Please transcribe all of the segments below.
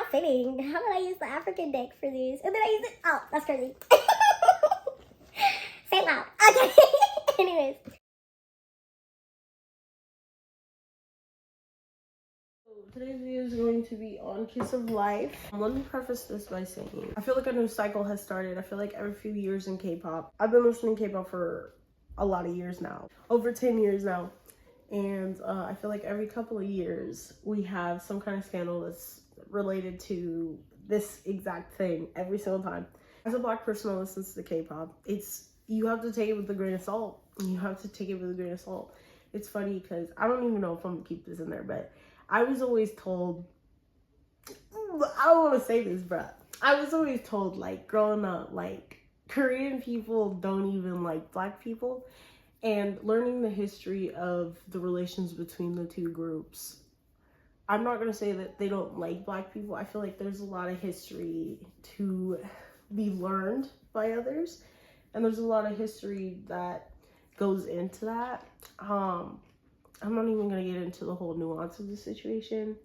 not fitting. How did I use the African neck for this? And then I used it. Oh, that's crazy. Say it loud. Okay. Anyways. Today's video is going to be on Kiss of Life. Let me preface this by saying, I feel like a new cycle has started. I feel like every few years in K-pop, I've been listening to K-pop for a lot of years now, over 10 years now. And I feel like every couple of years, we have some kind of scandal that's related to this exact thing every single time. As a Black person that listens to K-pop, you have to take it with a grain of salt. You have to take it with a grain of salt. It's funny because I don't even know if I'm gonna keep this in there, but I was always told, I don't want to say this, but I was always told, like, growing up, like, Korean people don't even like Black people. And learning the history of the relations between the two groups, I'm not going to say that they don't like Black people. I feel like there's a lot of history to be learned by others. And there's a lot of history that goes into that. I'm not even going to get into the whole nuance of the situation.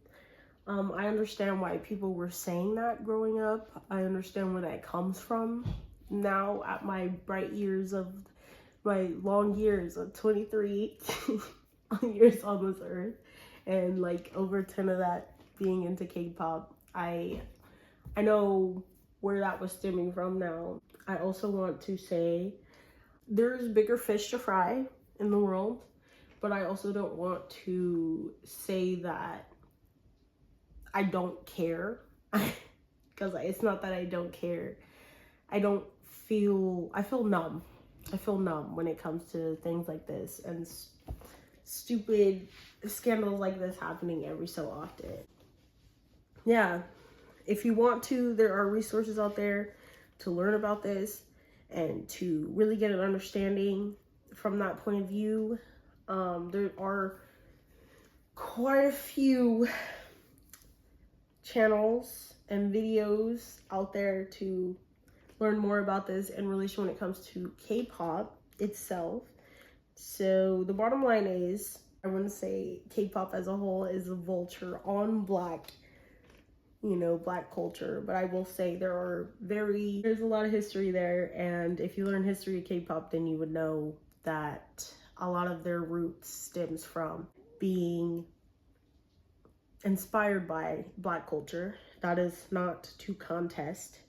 I understand why people were saying that growing up. I understand where that comes from. Now, at my long years of 23 years on this earth, and like over 10 of that being into K-pop, I know where that was stemming from now. I also want to say there's bigger fish to fry in the world. But I also don't want to say that I don't care, because it's not that I don't care. I feel numb. I feel numb when it comes to things like this and stupid scandals like this happening every so often. Yeah, if you want to, there are resources out there to learn about this and to really get an understanding from that point of view. There are quite a few channels and videos out there to learn more about this in relation when it comes to K-pop itself. So the bottom line is, I wouldn't say K-pop as a whole is a vulture on Black culture, but I will say there's a lot of history there, and if you learn history of K-pop, then you would know that a lot of their roots stems from being inspired by Black culture. That is not to contest.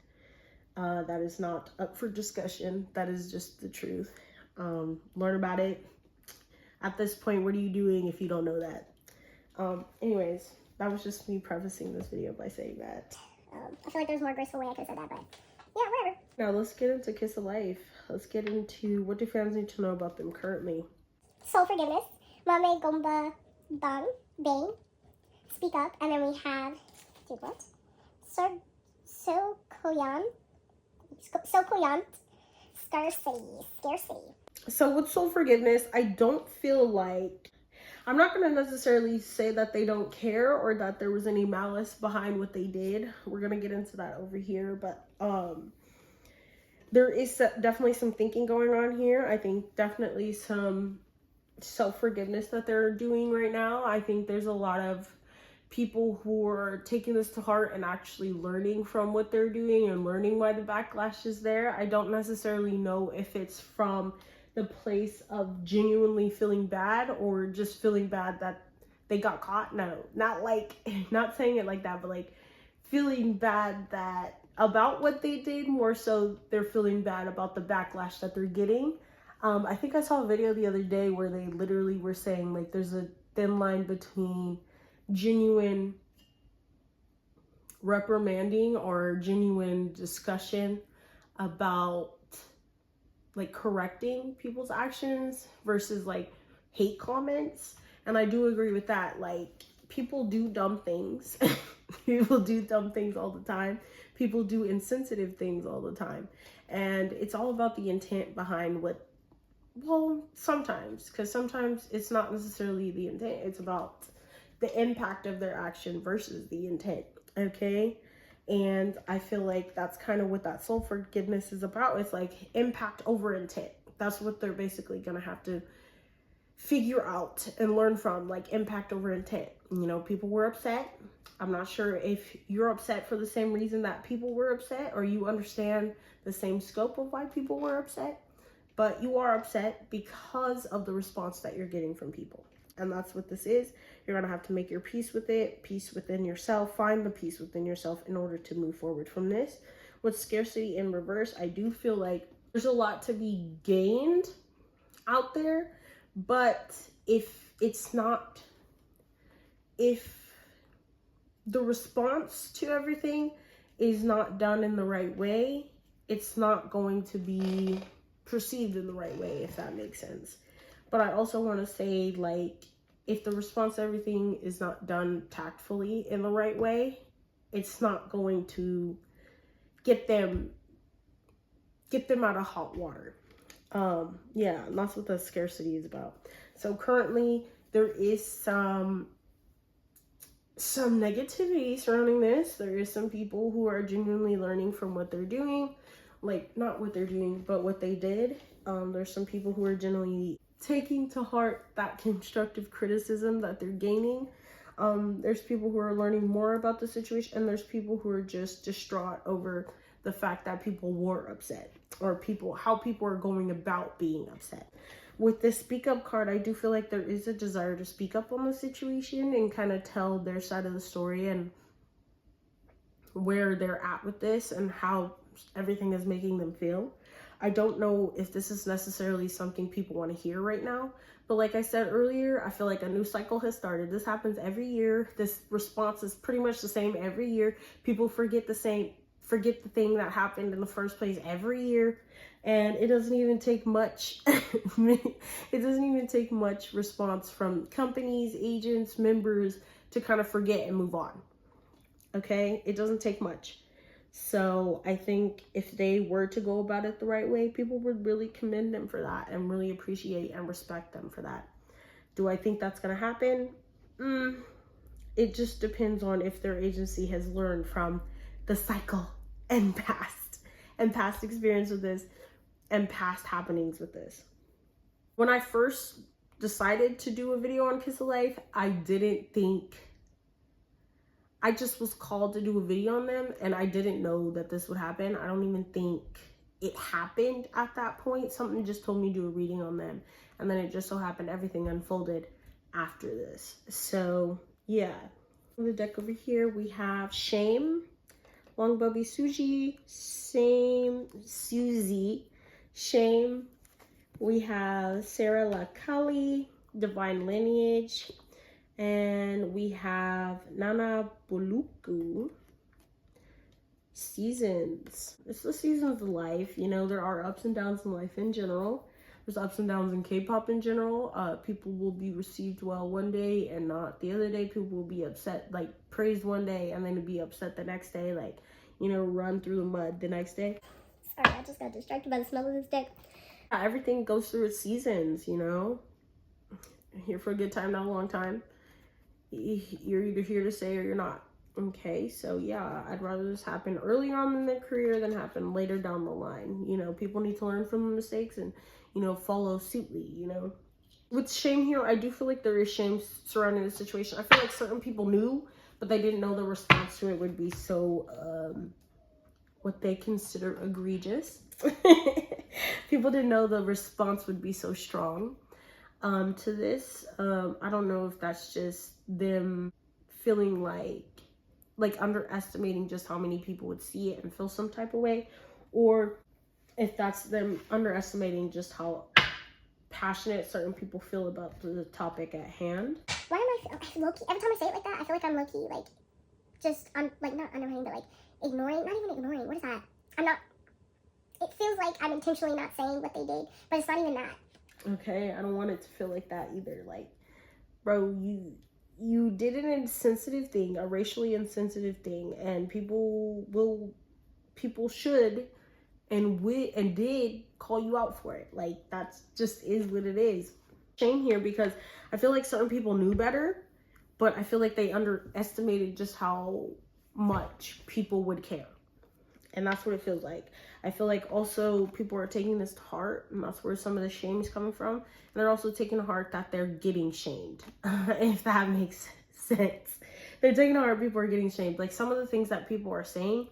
That is not up for discussion. That is just the truth. Learn about it. At this point, what are you doing if you don't know that? Anyways, that was just me prefacing this video by saying that. I feel like there's a more graceful way I could have said that, but yeah, whatever. Now let's get into Kiss of Life. Let's get into what do fans need to know about them currently. Soul Forgiveness, Mame Gomba Dang, Bang, Speak Up, and then we have, So Koyan, Scarcity. So with Soul Forgiveness, I don't feel like, I'm not going to necessarily say that they don't care or that there was any malice behind what they did. We're going to get into that over here, but there is definitely some thinking going on here. I think definitely some self-forgiveness that they're doing right now. I think there's a lot of people who are taking this to heart and actually learning from what they're doing and learning why the backlash is there. I don't necessarily know if it's from the place of genuinely feeling bad or just feeling bad that they got caught. No, not saying it like that, but like feeling bad that about what they did, more so they're feeling bad about the backlash that they're getting. I think I saw a video the other day where they literally were saying like there's a thin line between genuine reprimanding or genuine discussion about like correcting people's actions versus like hate comments. And I do agree with that. Like, people do dumb things. People do dumb things all the time. People do insensitive things all the time. And it's all about the intent behind what, well, sometimes, because sometimes it's not necessarily the intent. It's about the impact of their action versus the intent, okay? And I feel like that's kind of what that soul forgiveness is about. It's like impact over intent. That's what they're basically going to have to figure out and learn from, like impact over intent. You know, people were upset. I'm not sure if you're upset for the same reason that people were upset, or you understand the same scope of why people were upset, but you are upset because of the response that you're getting from people. And that's what this is. You're going to have to make your peace with it, peace within yourself, find the peace within yourself in order to move forward from this. With scarcity in reverse, I do feel like there's a lot to be gained out there, but if the response to everything is not done in the right way, it's not going to be perceived in the right way, if that makes sense. But I also want to say, like, if the response to everything is not done tactfully in the right way, it's not going to get them out of hot water. Yeah, and that's what the scarcity is about. So currently there is some negativity surrounding this. There is some people who are genuinely learning from what they're doing, like not what they're doing, but what they did. There's some people who are genuinely taking to heart that constructive criticism that they're gaining. There's people who are learning more about the situation, and there's people who are just distraught over the fact that people were upset, or how people are going about being upset. With this speak up card, I do feel like there is a desire to speak up on the situation and kind of tell their side of the story and where they're at with this and how everything is making them feel. I don't know if this is necessarily something people want to hear right now, but like I said earlier, I feel like a new cycle has started. This happens every year. This response is pretty much the same every year. People forget the thing that happened in the first place every year, and it doesn't even take much response from companies, agents, members to kind of forget and move on. Okay, it doesn't take much. So I think if they were to go about it the right way, people would really commend them for that and really appreciate and respect them for that. Do I think that's going to happen? It just depends on if their agency has learned from the cycle and past experience with this and past happenings with this. When I first decided to do a video on Kiss of Life, I just was called to do a video on them, and I didn't know that this would happen. I don't even think it happened at that point. Something just told me to do a reading on them, and then it just so happened everything unfolded after this. So yeah, on the deck over here we have Shame, Long Bubby Suji, Susie, Shame. We have Sarah La Kali, Divine Lineage, and we have Nana Buluku, Seasons. It's the seasons of life. You know, there are ups and downs in life in general. There's ups and downs in K-pop in general. People will be received well one day and not the other day. People will be upset, like praised one day and then be upset the next day, like, you know, run through the mud the next day. Sorry, I just got distracted by the smell of this deck. Everything goes through its seasons, you know. Here for a good time, not a long time. You're either here to stay or you're not. Okay, so yeah, I'd rather this happen early on in their career than happen later down the line. You know, people need to learn from the mistakes and, you know, follow suitly, you know. With Shame here, I do feel like there is shame surrounding the situation. I feel like certain people knew, but they didn't know the response to it would be so, what they consider egregious. People didn't know the response would be so strong to this. I don't know if that's just them feeling like underestimating just how many people would see it and feel some type of way, or if that's them underestimating just how passionate certain people feel about the topic at hand. Why am I low-key? Every time I say it like that, I feel like I'm low-key, like, just, like, not undermining, but, like, ignoring. Not even ignoring. What is that? It feels like I'm intentionally not saying what they did, but it's not even that. Okay, I don't want it to feel like that either. Like, bro, you did an insensitive thing, a racially insensitive thing, and people should and did call you out for it. Like, that's just is what it is. Shame here because I feel like certain people knew better, but I feel like they underestimated just how much people would care. And that's what it feels like. I feel like also people are taking this to heart, and that's where some of the shame is coming from. And they're also taking to heart that they're getting shamed, if that makes sense. they're taking it hard. People are getting shamed. Like some of the things that people are saying,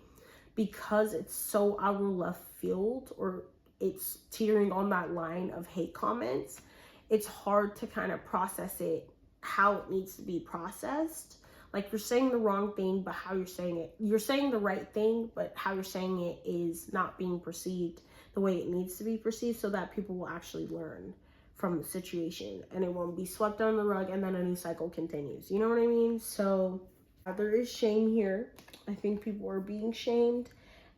because it's so out of left field, or it's teetering on that line of hate comments, it's hard to kind of process it how it needs to be processed. Like you're saying the wrong thing, but how you're saying it, you're saying the right thing, but how you're saying it is not being perceived the way it needs to be perceived, so that people will actually learn from the situation and it won't be swept under the rug and then a new cycle continues. You know what I mean? So there is shame here. I think people are being shamed,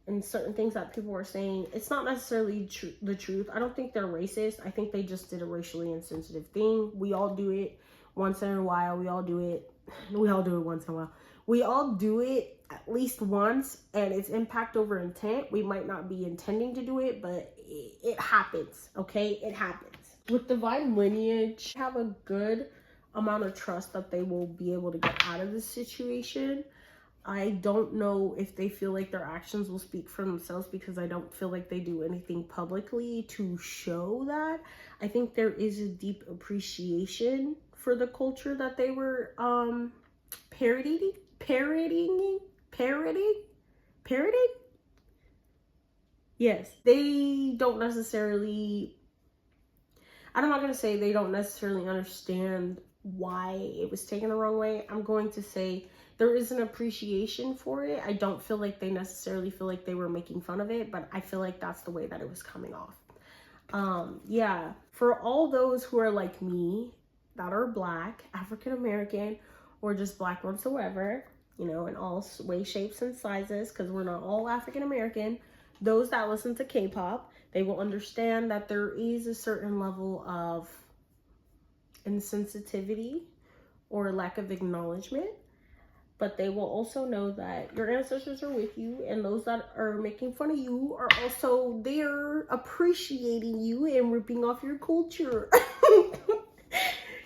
and certain things that people are saying, it's not necessarily the truth. I don't think they're racist. I think they just did a racially insensitive thing. We all do it once in a while. We all do it once in a while. We all do it at least once, and it's impact over intent. We might not be intending to do it, but it happens, okay? It happens. With divine lineage, have a good amount of trust that they will be able to get out of this situation. I don't know if they feel like their actions will speak for themselves, because I don't feel like they do anything publicly to show that. I think there is a deep appreciation for the culture that they were parroting. Yes, they don't necessarily, I'm not going to say they don't necessarily understand why it was taken the wrong way. I'm going to say there is an appreciation for it. I don't feel like they necessarily feel like they were making fun of it, but I feel like that's the way that it was coming off. Yeah, for all those who are like me, that are Black, African American, or just Black whatsoever, you know, in all ways, shapes, and sizes, because we're not all African American, those that listen to K-pop, they will understand that there is a certain level of insensitivity or lack of acknowledgement, but they will also know that your ancestors are with you, and those that are making fun of you are also there appreciating you and ripping off your culture.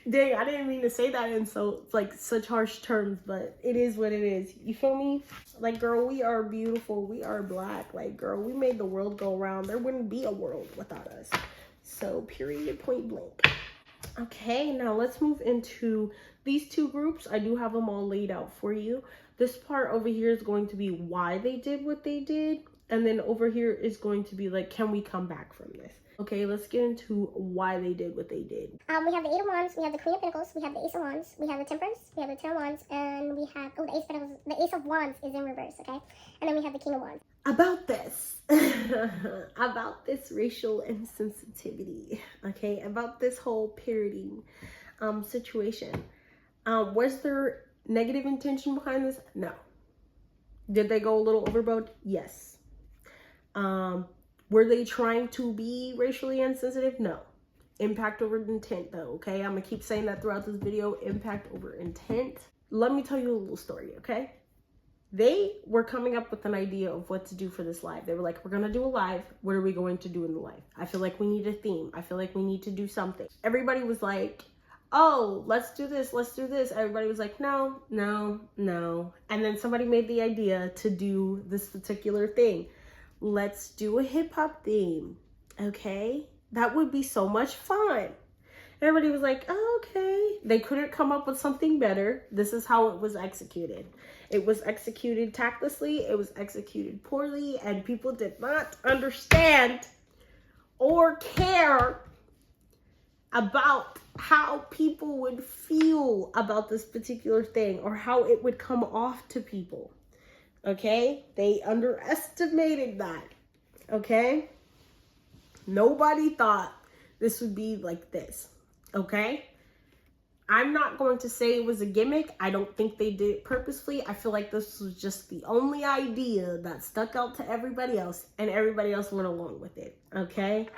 Dang, I didn't mean to say that in such harsh terms, but it is what it is. You feel me? Like, girl, we are beautiful. We are Black. Like, girl, we made the world go around. There wouldn't be a world without us. So, period, point blank. Okay, now let's move into these two groups. I do have them all laid out for you. This part over here is going to be why they did what they did. And then over here is going to be like, can we come back from this? Okay, let's get into why they did what they did. We have the Eight of Wands, we have the Queen of Pentacles, we have the Ace of Wands, we have the Temperance, we have the Ten of Wands, and we have, the Ace of Pentacles, the Ace of Wands is in reverse, okay? And then we have the King of Wands. About this, about this racial insensitivity, okay? About this whole parroting situation. Was there negative intention behind this? No. Did they go a little overboard? Yes. Were they trying to be racially insensitive? No. Impact over intent, though, okay? I'm gonna keep saying that throughout this video. Impact over intent. Let me tell you a little story, okay? They were coming up with an idea of what to do for this live. They were like, we're gonna do a live. What are we going to do in the live? I feel like we need a theme. I feel like we need to do something. Everybody was like, oh, let's do this. Let's do this. Everybody was like, no, no, no. And then somebody made the idea to do this particular thing. Let's do a hip hop theme, okay? That would be so much fun. Everybody was like, oh, okay. They couldn't come up with something better. This is how it was executed. It was executed tactlessly. It was executed poorly, and people did not understand or care about how people would feel about this particular thing or how it would come off to people. Okay, they underestimated that. Okay, nobody thought this would be like this. Okay, I'm not going to say it was a gimmick. I don't think they did it purposefully. I feel like this was just the only idea that stuck out to everybody else, and everybody else went along with it. Okay,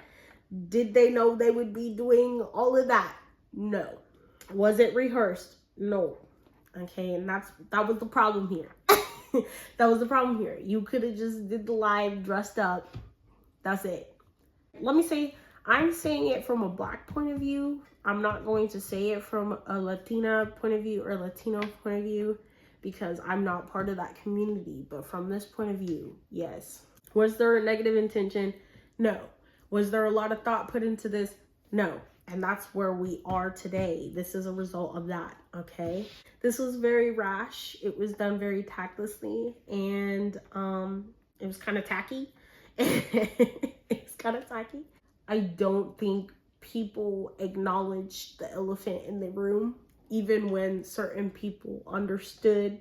did they know they would be doing all of that? No. Was it rehearsed? No. Okay, and that was the problem here. That was the problem here. You could have just did the live dressed up. That's it. Let me say, I'm saying it from a Black point of view. I'm not going to say it from a Latina point of view or Latino point of view, because I'm not part of that community. But from this point of view, yes. Was there a negative intention? No. Was there a lot of thought put into this? No. And that's where we are today. This is a result of that, okay? This was very rash. It was done very tactlessly, and it was kind of tacky. It's kind of tacky. I don't think people acknowledge the elephant in the room, even when certain people understood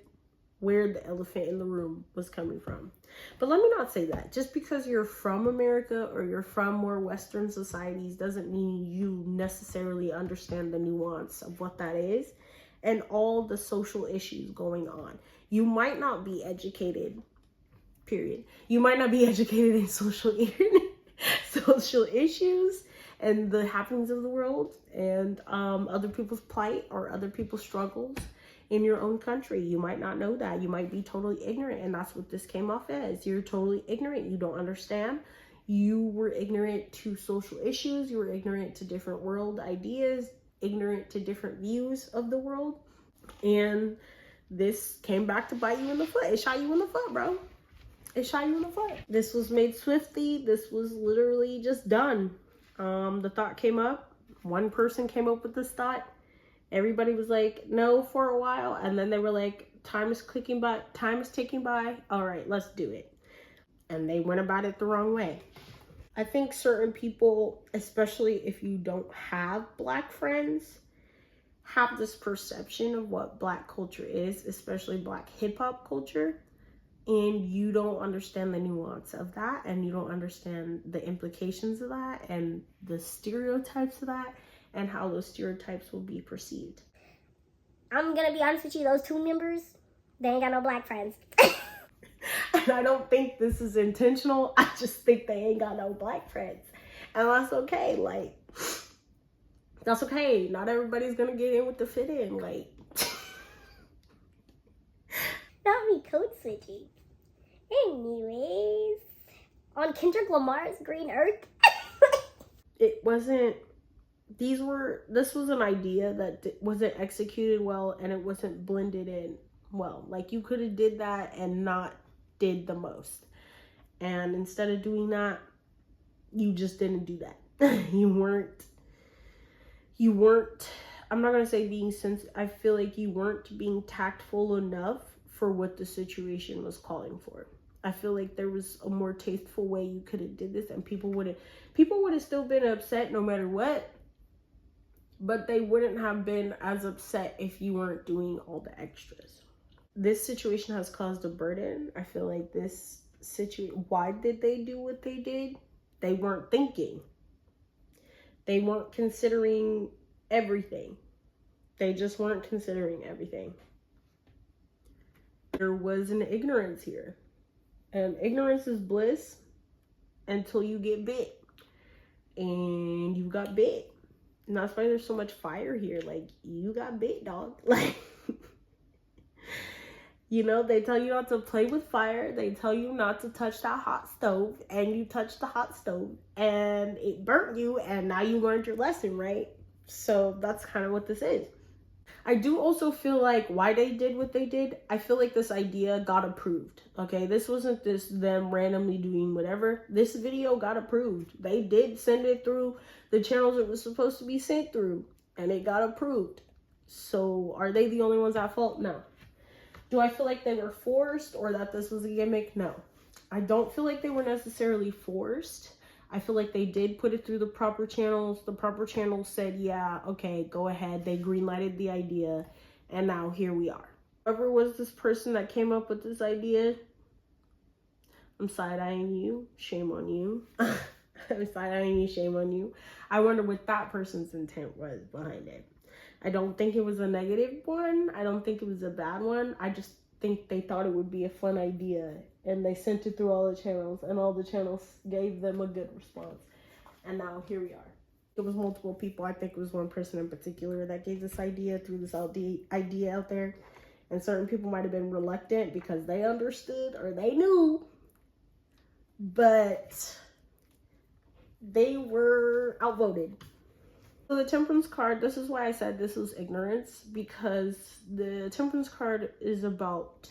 where the elephant in the room was coming from. But let me not say that. Just because you're from America or you're from more Western societies doesn't mean you necessarily understand the nuance of what that is and all the social issues going on. You might not be educated, period. You might not be educated in social issues and the happenings of the world and other people's plight or other people's struggles in your own country. You might not know that. You might be totally ignorant, and that's what this came off as. You're totally ignorant. You don't understand. You were ignorant to social issues. You were ignorant to different world ideas, ignorant to different views of the world. And this came back to bite you in the foot. It shot you in the foot, bro. It shot you in the foot. This was made swiftly. This was literally just done. The thought came up. One person came up with this thought. Everybody was like, no, for a while. And then they were like, time is ticking by. All right, let's do it. And they went about it the wrong way. I think certain people, especially if you don't have Black friends, have this perception of what Black culture is, especially Black hip hop culture. And you don't understand the nuance of that. And you don't understand the implications of that and the stereotypes of that. And how those stereotypes will be perceived. I'm gonna be honest with you, those two members, they ain't got no Black friends. And I don't think this is intentional. I just think they ain't got no Black friends. And that's okay. Like, that's okay. Not everybody's gonna get in with the fit in. Like, Not me code switching. Anyways, on Kendrick Lamar's Green Earth. it wasn't. This was an idea that wasn't executed well, and it wasn't blended in well. Like, you could have did that and not did the most. And instead of doing that, you just didn't do that. You weren't, I'm not going to say being sensitive. I feel like you weren't being tactful enough for what the situation was calling for. I feel like there was a more tasteful way you could have did this, and people would have still been upset no matter what. But they wouldn't have been as upset if you weren't doing all the extras. This situation has caused a burden. I feel like this situation, why did they do what they did? They weren't thinking. They weren't considering everything. They just weren't considering everything. There was an ignorance here. And ignorance is bliss until you get bit. And you got bit. And that's why there's so much fire here. Like, you got bit, dog. Like, you know, they tell you not to play with fire. They tell you not to touch that hot stove. And you touched the hot stove. And it burnt you. And now you learned your lesson, right? So that's kind of what this is. I do also feel like why they did what they did. I feel like this idea got approved. Okay, this wasn't them randomly doing whatever. This video got approved. They did send it through the channels it was supposed to be sent through, and it got approved. So are they the only ones at fault? No. Do I feel like they were forced or that this was a gimmick? No. I don't feel like they were necessarily forced. I feel like they did put it through the proper channels. The proper channels said, yeah, okay, go ahead. They greenlighted the idea. And now here we are. Whoever was this person that came up with this idea, I'm side-eyeing you. Shame on you. I'm side-eyeing you. Shame on you. I wonder what that person's intent was behind it. I don't think it was a negative one. I don't think it was a bad one. I just think they thought it would be a fun idea, and they sent it through all the channels, and all the channels gave them a good response, and now here we are. It was multiple people. I think it was one person in particular that gave this idea, threw this idea out there, and certain people might have been reluctant because they understood or they knew, but they were outvoted. So the Temperance card, this is why I said this was ignorance, because the Temperance card is about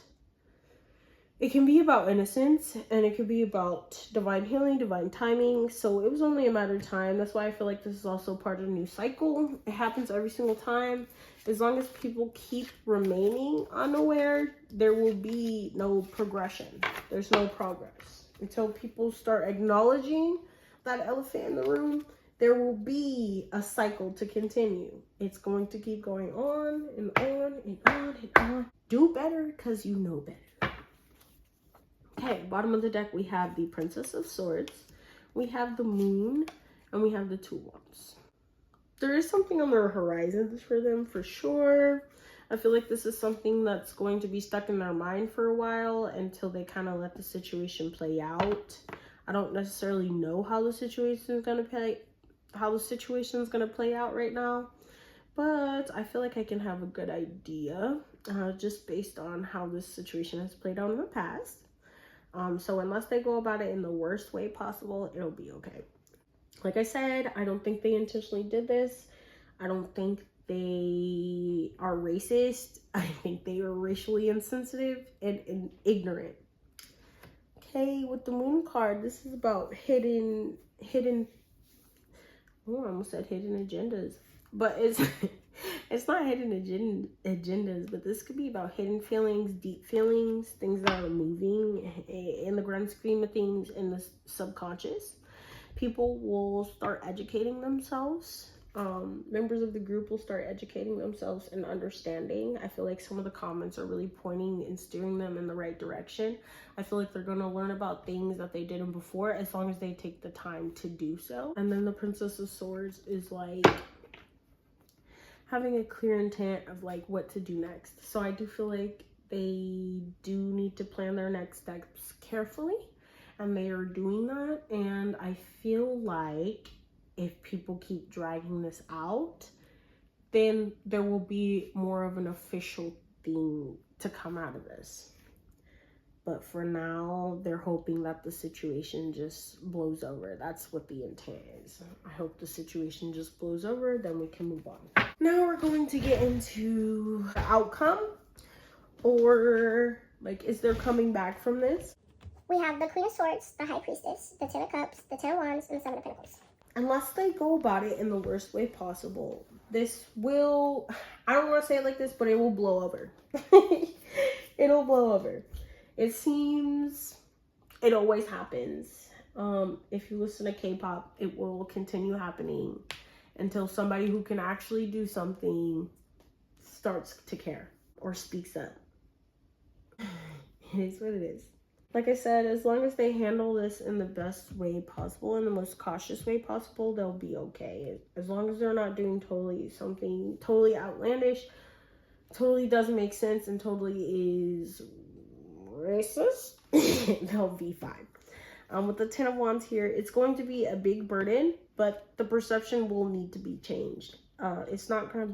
it can be about innocence, and it could be about divine healing, divine timing. So it was only a matter of time. That's why I feel like this is also part of a new cycle. It happens every single time. As long as people keep remaining unaware, there will be no progression. There's no progress. Until people start acknowledging that elephant in the room, there will be a cycle to continue. It's going to keep going on and on and on and on. Do better because you know better. Okay, bottom of the deck, we have the Princess of Swords, we have the Moon, and we have the Two Wands. There is something on the horizons for them, for sure. I feel like this is something that's going to be stuck in their mind for a while until they kind of let the situation play out. I don't necessarily know how the situation is going to play out right now, but I feel like I can have a good idea just based on how this situation has played out in the past. So unless they go about it in the worst way possible, it'll be okay. Like I said, I don't think they intentionally did this. I don't think they are racist. I think they are racially insensitive and ignorant. Okay, with the Moon card, this is about hidden, oh, I almost said hidden agendas. But it's not hidden agendas, but this could be about hidden feelings, deep feelings, things that are moving in the grand scheme of things in the subconscious. People will start educating themselves. Members of the group will start educating themselves and understanding. I feel like some of the comments are really pointing and steering them in the right direction. I feel like they're going to learn about things that they didn't before, as long as they take the time to do so. And then the Princess of Swords is like having a clear intent of like what to do next. So I do feel like they do need to plan their next steps carefully, and they are doing that. And I feel like if people keep dragging this out, then there will be more of an official thing to come out of this. But for now, they're hoping that the situation just blows over. That's what the intent is. I hope the situation just blows over, then we can move on. Now we're going to get into the outcome, or like, is there coming back from this? We have the Queen of Swords, the High Priestess, the Ten of Cups, the Ten of Wands, and the Seven of Pentacles. Unless they go about it in the worst way possible, this will, I don't want to say it like this, but it will blow over. It'll blow over. It seems it always happens. If you listen to K-pop, it will continue happening until somebody who can actually do something starts to care or speaks up. It is what it is. Like I said, as long as they handle this in the best way possible, in the most cautious way possible, they'll be okay. As long as they're not doing something totally outlandish, totally doesn't make sense, and totally is racist, they'll be fine. With the Ten of Wands here, it's going to be a big burden, but the perception will need to be changed. It's not going to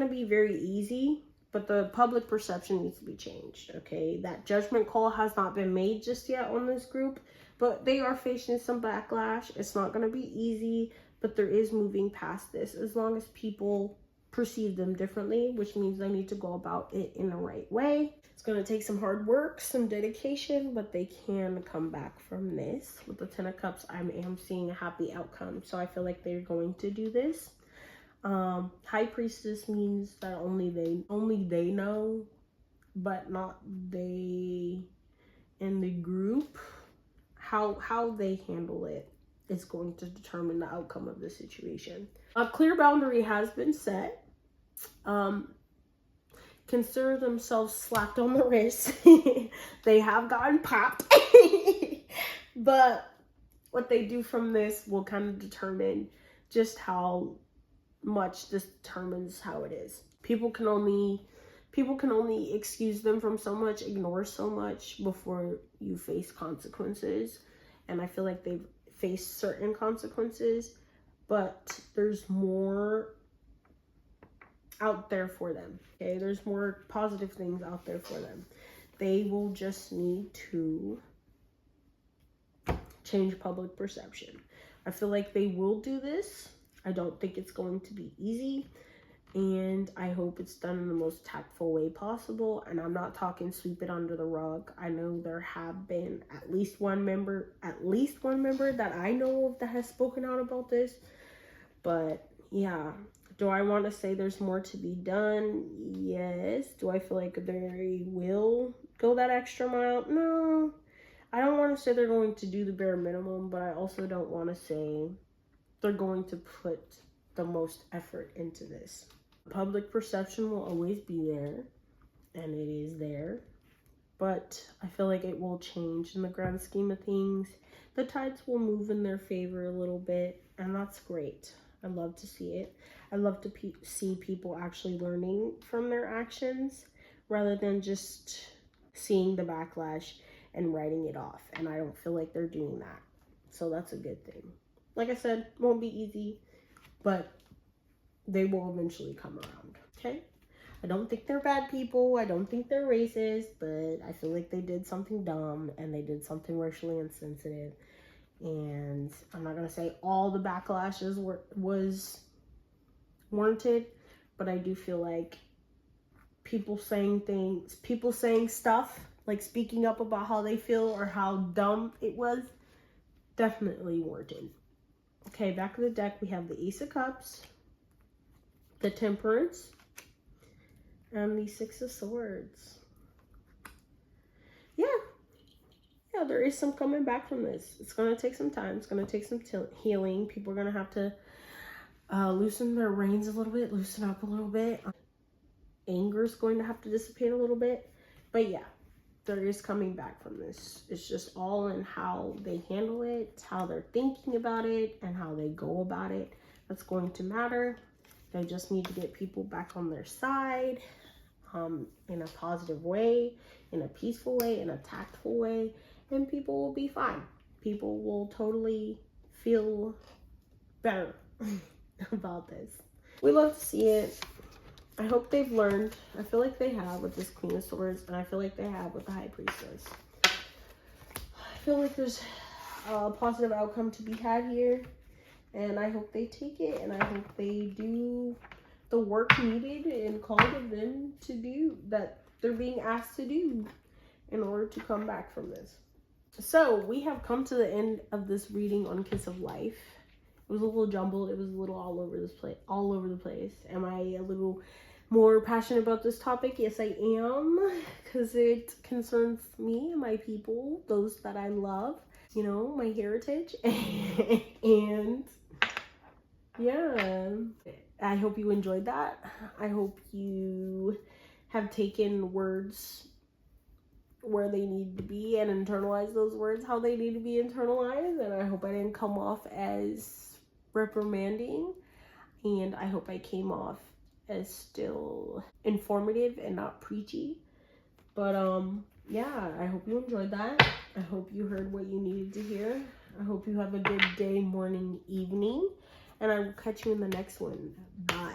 be very easy, but the public perception needs to be changed, okay? That judgment call has not been made just yet on this group, but they are facing some backlash. It's not going to be easy, but there is moving past this, as long as people perceive them differently, which means they need to go about it in the right way. It's going to take some hard work, some dedication, but they can come back from this. With the Ten of Cups, I am seeing a happy outcome, so I feel like they're going to do this. High Priestess means that only they know, but not they in the group. How they handle it is going to determine the outcome of the situation. A clear boundary has been set. Consider themselves slapped on the wrist. They have gotten popped. But what they do from this will kind of determine just how much this determines how it is. People can only excuse them from so much, ignore so much before you face consequences. And I feel like they've faced certain consequences, but there's more out there for them. Okay, there's more positive things out there for them. They will just need to change public perception. I feel like they will do this. I don't think it's going to be easy. and I hope it's done in the most tactful way possible. And I'm not talking sweep it under the rug. I know there have been at least one member that I know of that has spoken out about this. But yeah, do I want to say there's more to be done? Yes. Do I feel like they will go that extra mile? No. I don't want to say they're going to do the bare minimum, but I also don't want to say they're going to put the most effort into this. Public perception will always be there, and it is there, but I feel like it will change in the grand scheme of things. The tides will move in their favor a little bit, and that's great. I love to see it. I love to see people actually learning from their actions rather than just seeing the backlash and writing it off, and I don't feel like they're doing that, so that's a good thing. Like I said, won't be easy, but they will eventually come around, okay? I don't think they're bad people. I don't think they're racist, but I feel like they did something dumb and they did something racially insensitive. And I'm not going to say all the backlashes was warranted, but I do feel like people saying stuff, like speaking up about how they feel or how dumb it was, definitely warranted. Okay, back of the deck, we have the Ace of Cups, the Temperance, and the Six of Swords. Yeah, there is some coming back from this. It's going to take some time. It's going to take some healing. People are going to have to loosen their reins a little bit, loosen up a little bit. Anger is going to have to dissipate a little bit. But yeah, there is coming back from this. It's just all in how they handle it, how they're thinking about it, and how they go about it. That's going to matter. They just need to get people back on their side in a positive way, in a peaceful way, in a tactful way, and people will be fine. People will totally feel better about this. We love to see it. I hope they've learned. I feel like they have with this Queen of Swords, and I feel like they have with the High Priestess. I feel like there's a positive outcome to be had here, and I hope they take it, and I hope they do the work needed and called of them to do, that they're being asked to do in order to come back from this. So we have come to the end of this reading on Kiss of Life. It was a little jumbled. It was a little all over the place. Am I a little more passionate about this topic? Yes, I am, because it concerns me and my people, those that I love, you know, my heritage. And yeah, I hope you enjoyed that. I hope you have taken words where they need to be and internalize those words how they need to be internalized. And I hope I didn't come off as reprimanding, and I hope I came off as still informative and not preachy. But yeah, I hope you enjoyed that. I hope you heard what you needed to hear. I hope you have a good day, morning, evening, and I will catch you in the next one. Bye.